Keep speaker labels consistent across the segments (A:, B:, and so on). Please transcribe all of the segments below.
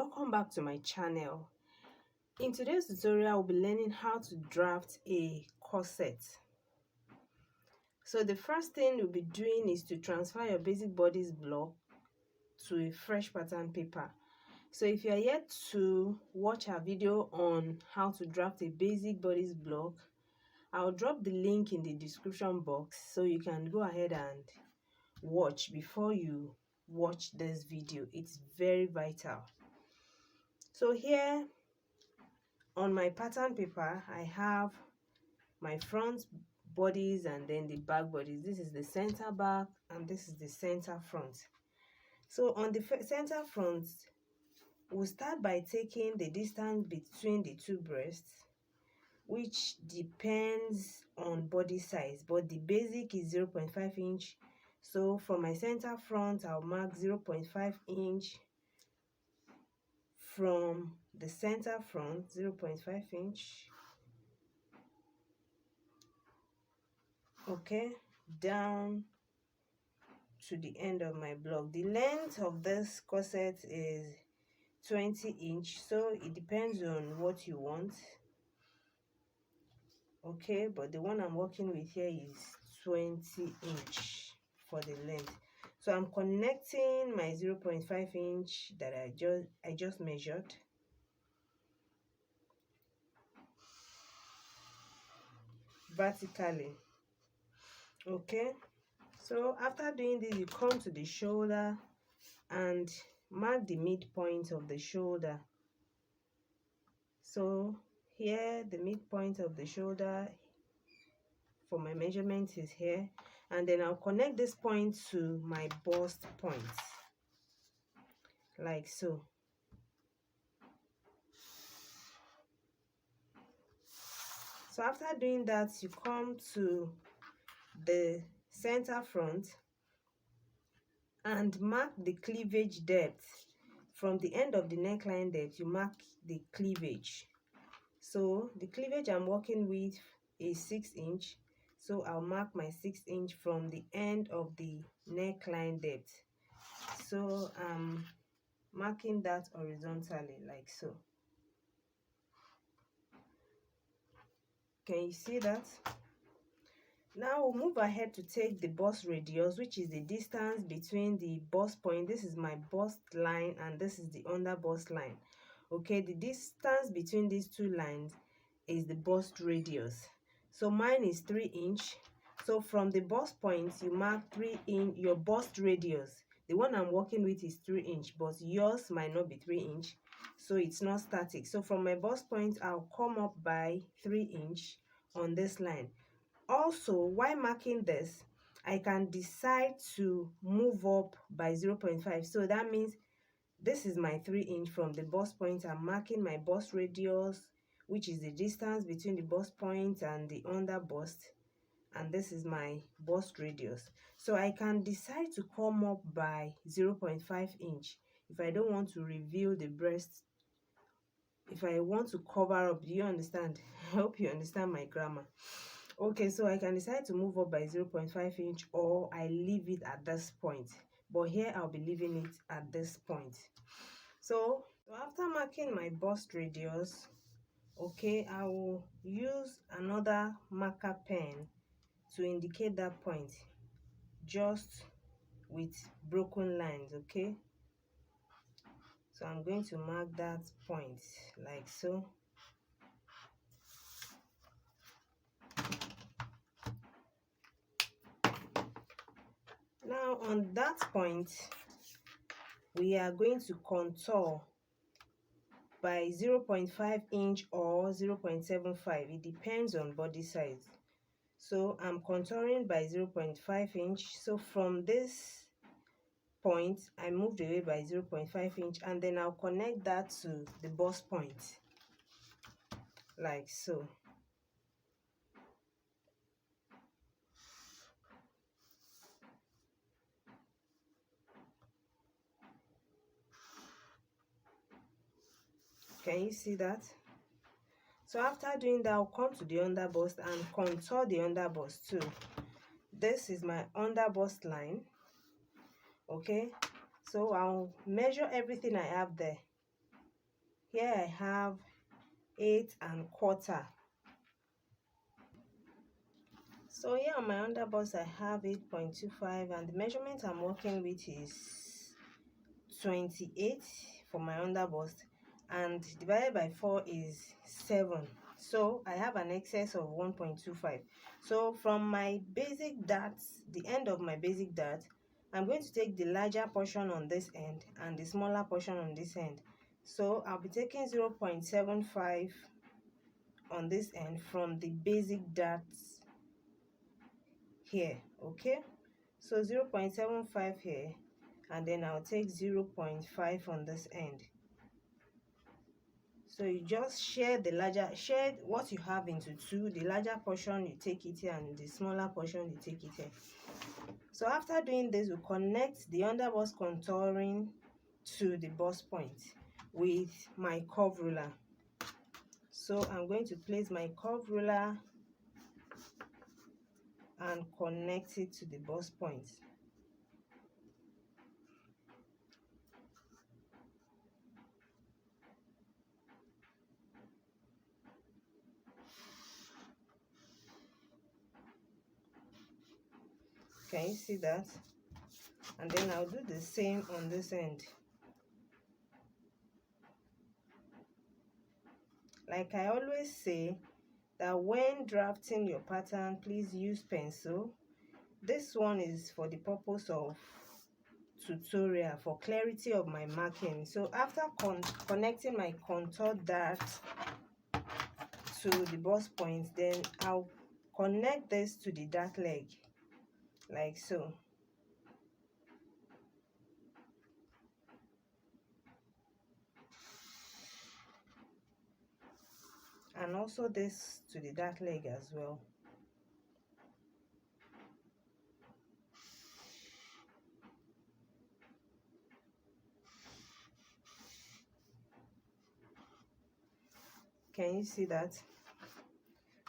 A: welcome back to my channel. In today's tutorial, we'll be learning how to draft a corset. So the first thing we'll be doing is to transfer your basic bodice block to a fresh pattern paper. So if you are yet to watch our video on how to draft a basic bodice block, I'll drop the link in the description box so you can go ahead and watch before you watch this video. It's very vital. So here on my pattern paper, I have my front bodies and then the back bodies. This is the center back and this is the center front. So on the center front, we'll start by taking the distance between the two breasts, which depends on body size, but the basic is 0.5 inch. So from my center front, I'll mark 0.5 inch. From the center front, 0.5 inch. Okay, down to the end of my block. The length of this corset is 20 inch, so it depends on what you want. Okay, but the one I'm working with here is 20 inch for the length. So I'm connecting my 0.5 inch that I just measured. Vertically. Okay, so after doing this, you come to the shoulder and mark the midpoint of the shoulder. So here the midpoint of the shoulder for my measurement is here, and then I'll connect this point to my bust point like so. So after doing that, you come to the center front and mark the cleavage depth. From the end of the neckline depth, you mark the cleavage. So the cleavage I'm working with is 6 inch, so I'll mark my 6 inch from the end of the neckline depth. So I'm marking that horizontally like so. Can you see that? Now we'll move ahead to take the bust radius, which is the distance between the bust point. This is my bust line and this is the under bust line. Okay, the distance between these two lines is the bust radius. So mine is 3 inch. So from the bust point, you mark 3 in your bust radius. The one I'm working with is 3 inch, but yours might not be 3 inch, so it's not static. So from my bust point, I'll come up by 3 inch on this line. Also, while marking this, I can decide to move up by 0.5. So that means this is my 3 inch from the bust point. I'm marking my bust radius, which is the distance between the bust point and the under bust, and this is my bust radius. So I can decide to come up by 0.5 inch if I don't want to reveal the breast, if I want to cover up. Do you understand? I hope you understand my grammar. Okay, so I can decide to move up by 0.5 inch or I leave it at this point, but here I'll be leaving it at this point. So after marking my bust radius, okay, I will use another marker pen to indicate that point, just with broken lines. Okay, so I'm going to mark that point like so. Now on that point, we are going to contour by 0.5 inch or 0.75. It depends on body size. So I'm contouring by 0.5 inch. So from this point, I moved away by 0.5 inch, and then I'll connect that to the bust point like so. Can you see that? So after doing that, I'll come to the under bust and contour the under bust too. This is my under bust line. Okay, so I'll measure everything I have there Here I have 8¼ So here on my under bust I have 8.25, and the measurement I'm working with is 28 for my under bust, and divided by 4 is 7. So I have an excess of 1.25. So from my basic dart, the end of my basic dart, I'm going to take the larger portion on this end and the smaller portion on this end. So I'll be taking 0.75 on this end from the basic dart here. Okay, so 0.75 here, and then I'll take 0.5 on this end. So you just share what you have into two. The larger portion you take it here, and the smaller portion you take it here. So after doing this, we connect the under bust contouring to the bust point with my curve ruler. So I'm going to place my curve ruler and connect it to the bust point. Can you see that? And then I'll do the same on this end. Like I always say, that when drafting your pattern, please use pencil. This one is for the purpose of tutorial, for clarity of my marking. So after connecting my contour dart to the bust point, then I'll connect this to the dart leg like so. And also this to the dart leg as well. Can you see that?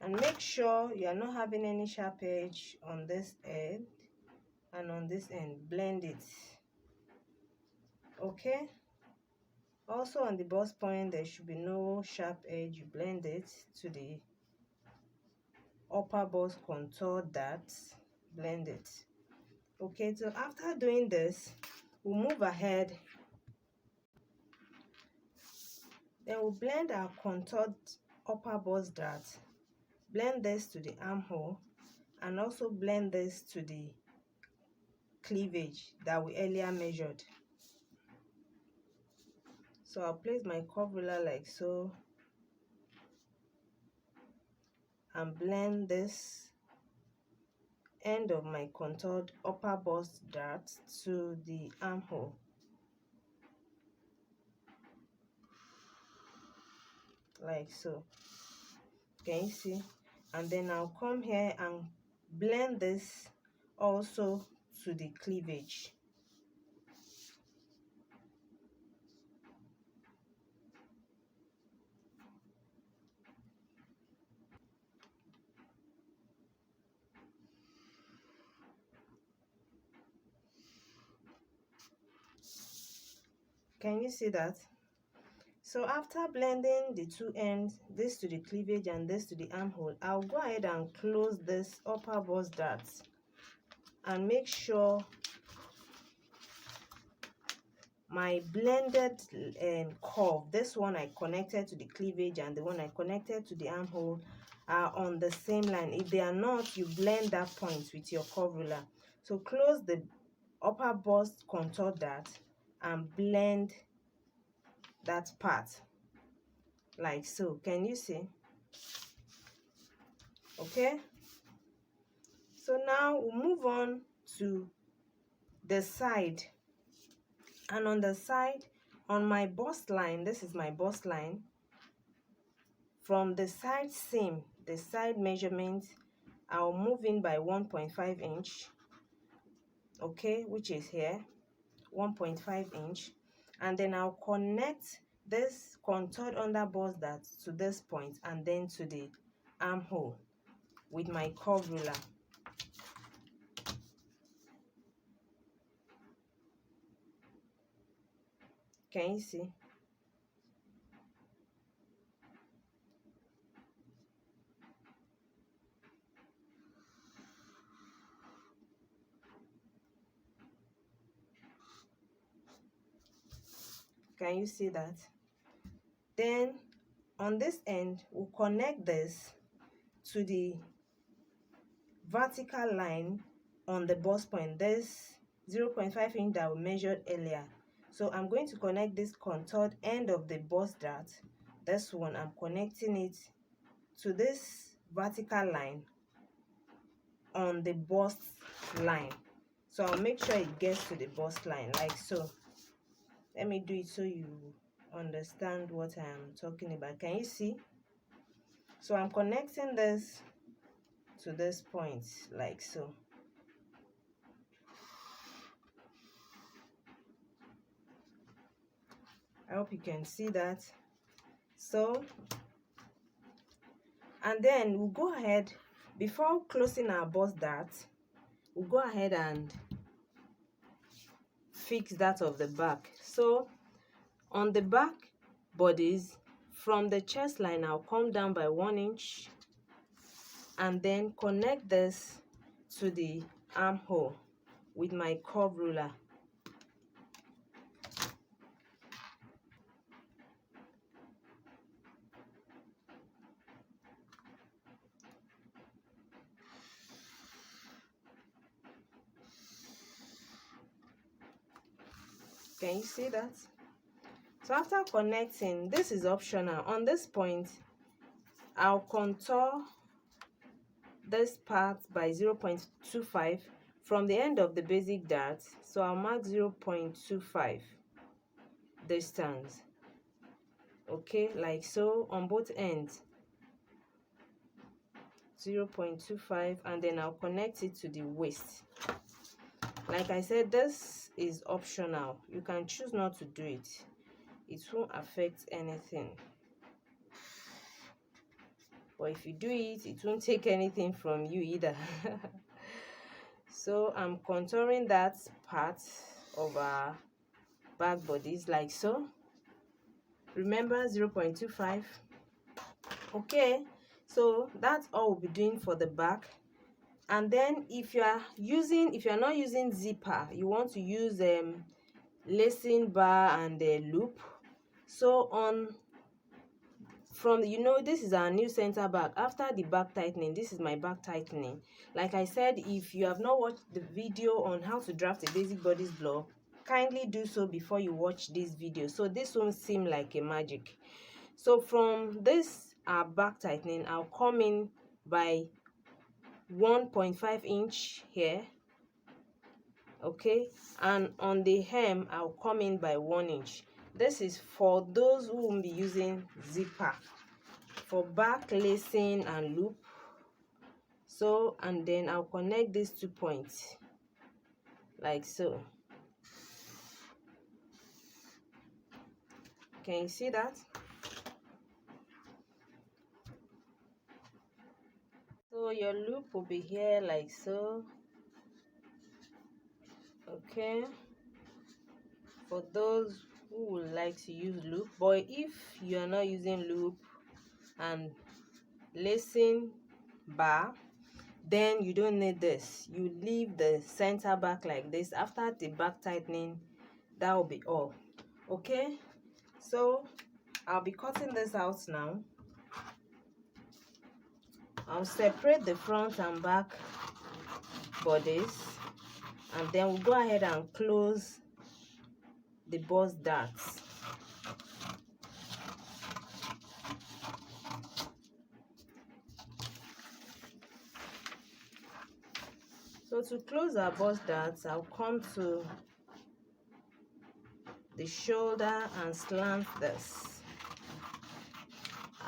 A: And make sure you are not having any sharp edge on this end and on this end. Blend it. Okay, also on the bust point there should be no sharp edge. You blend it to the upper bust contour dart. Blend it. Okay, so after doing this, we'll move ahead. Then we'll blend our contoured upper bust dart. Blend this to the armhole, and also blend this to the cleavage that we earlier measured. So I'll place my curve ruler like so and blend this end of my contoured upper bust dart to the armhole. Like so. Can you see? And then I'll come here and blend this also to the cleavage. Can you see that? So after blending the two ends, this to the cleavage and this to the armhole, I'll go ahead and close this upper bust dart and make sure my blended curve, this one I connected to the cleavage and the one I connected to the armhole, are on the same line. If they are not, you blend that point with your curve ruler. So close the upper bust contour dart and blend that part like so. Can you see? Okay, so now we'll move on to the side. And on the side, on my bust line, this is my bust line, from the side seam, the side measurement, I'll move in by 1.5 inch, okay, which is here, 1.5 inch, and then I'll connect this contoured under bust dart to this point and then to the armhole with my curve ruler. Can you see? Can you see that? Then on this end, we'll connect this to the vertical line on the bust point, this 0.5 inch that we measured earlier. So I'm going to connect this contoured end of the bust dart, this one, I'm connecting it to this vertical line on the bust line. So I'll make sure it gets to the bust line like so. Let me do it so you understand what I am talking about. Can you see? So I'm connecting this to this point like so. I hope you can see that. So, and then we'll go ahead, before closing our bust dart, we'll go ahead and fix that of the back. So on the back bodies, from the chest line, I'll come down by 1 inch and then connect this to the armhole with my curve ruler. Can you see that? So after connecting, this is optional. On this point, I'll contour this part by 0.25 from the end of the basic dart. So I'll mark 0.25 distance. Okay, like so on both ends. 0.25, and then I'll connect it to the waist. Like I said, this is optional. You can choose not to do it. It won't affect anything. But if you do it, it won't take anything from you either. So I'm contouring that part of our back bodies like so. Remember 0.25. Okay, so that's all we'll be doing for the back. And then if you're not using zipper, you want to use lacing bar and a loop. So this is our new center back. After the back tightening, this is my back tightening. Like I said, if you have not watched the video on how to draft a basic bodice blog, kindly do so before you watch this video, so this won't seem like a magic. So from this back tightening, I'll come in by 1.5 inch here. Okay, and on the hem, I'll come in by 1 inch. This is for those who won't be using zipper, for back lacing and loop. So, and then I'll connect these 2 points like so. Can you see that? So your loop will be here like so. Okay, for those who would like to use loop, but if you are not using loop and lacing bar, then you don't need this. You leave the center back like this. After the back tightening, that will be all. Okay, so I'll be cutting this out now. I'll separate the front and back bodies, and then we'll go ahead and close the bust darts. So to close our bust darts, I'll come to the shoulder and slant this.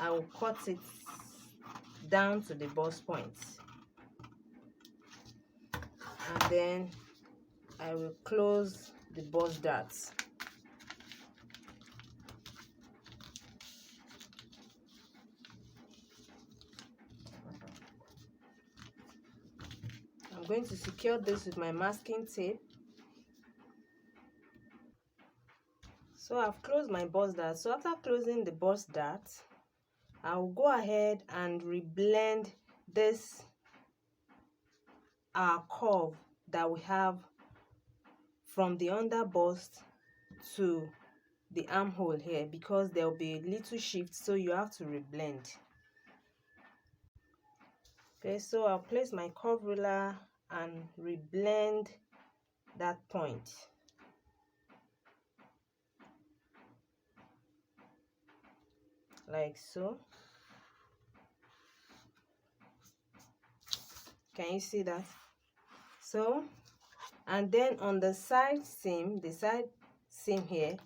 A: I will cut it down to the bust point, and then I will close the bust darts. I'm going to secure this with my masking tape. So I've closed my bust dart. So after closing the bust dart, I'll go ahead and reblend this curve that we have from the under bust to the armhole here because there will be a little shift, so you have to reblend. Okay, so I'll place my curve ruler and reblend that point. Like so. Can you see that? So, and then on the side seam here,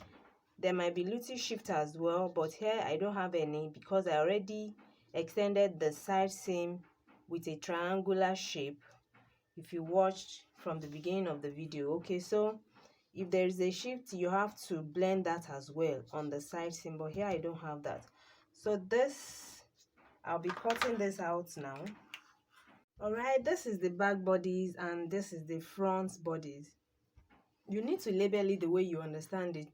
A: there might be little shift as well, but here I don't have any because I already extended the side seam with a triangular shape if you watched from the beginning of the video. Okay, so if there is a shift, you have to blend that as well on the side seam, but here I don't have that. So this, I'll be cutting this out now. All right, this is the back bodies and this is the front bodies. You need to label it the way you understand it,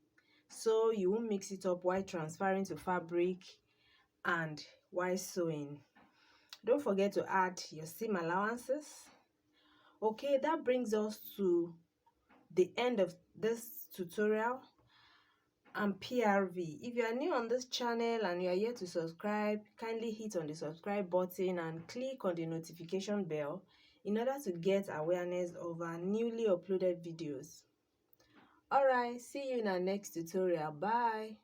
A: so you won't mix it up while transferring to fabric and while sewing. Don't forget to add your seam allowances. Okay, that brings us to the end of this tutorial and PRV. If you are new on this channel and you are yet to subscribe, kindly hit on the subscribe button and click on the notification bell in order to get awareness of our newly uploaded videos. Alright, see you in our next tutorial. Bye.